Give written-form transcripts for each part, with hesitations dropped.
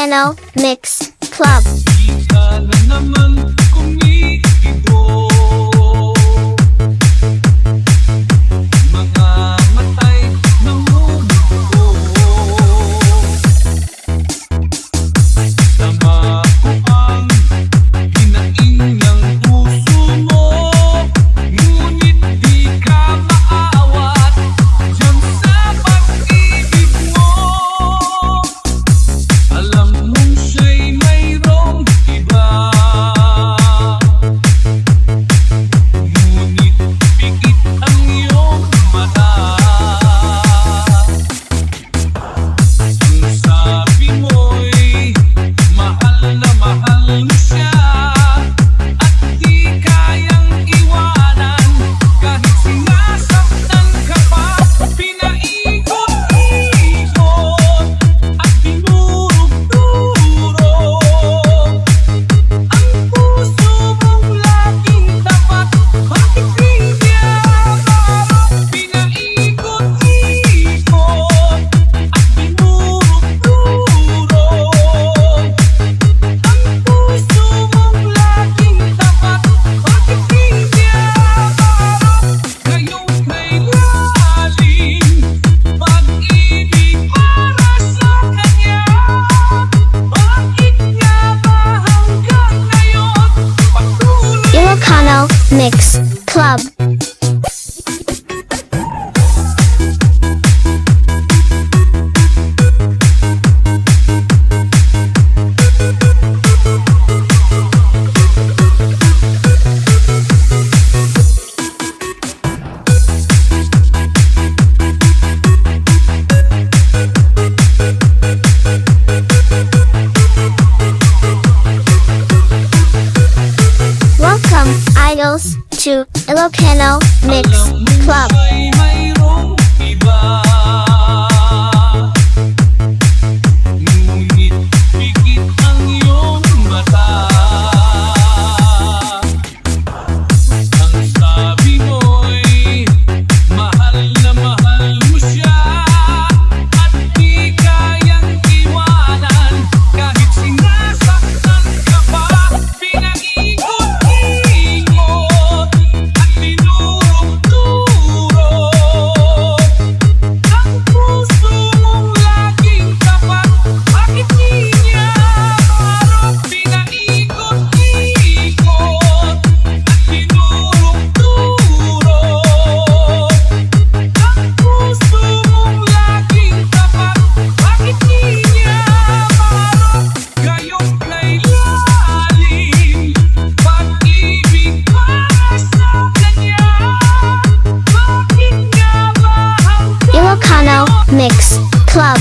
Techno Mix Club. Di ka na naman kumikibo, mga matay na mumuko. Sama ko ang hinaing ng puso mo, ngunit di ka maawat dyan sa pag-ibig mo. Alam mong siya'y mayroong iba, ngunit pikit ang iyong mata. Ang sabi mo'y mahal na mahal mo siya, at di kayang iwanan kahit sinasaktan ka pa. Pinaikot-ikot at dinurog-durog ang puso mong laging tapat. Bakit di niya maharap? Pinaikot-ikot at dinurog-durog ang puso mong laging tapat. Bakit di niya maharap? Ngayong may lalim pag-ibig para sa kanya, bakit nga ba hanggang ngayon patuloy? Ilocano Mix Club. Welcome, idols, to Ilocano Mix Club. Siya'y mayroong iba, ngunit pikit ang iyong mata. Ang sabi mo'y mahal na mahal mo siya, at di kayang iwanan kahit sinasaktan ka pa. Pinaikot-ikot at dinurog-durog ang puso mong laging tapat. Bakit di niya maharap? Pinaikot-ikot at dinurog-durog ang puso mong laging tapat. Bakit di niya maharap? Gayong kay lalim pag-ibig para sa kanya, bakit nga ba hanggang Ilocano Mix Club.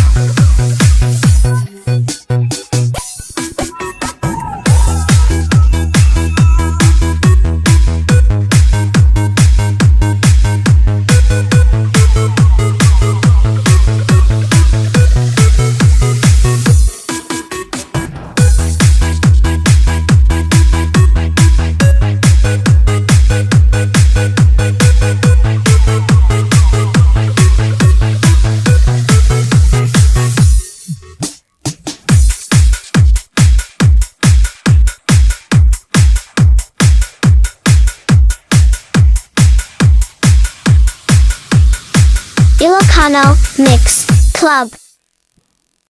Ilocano Mix Club.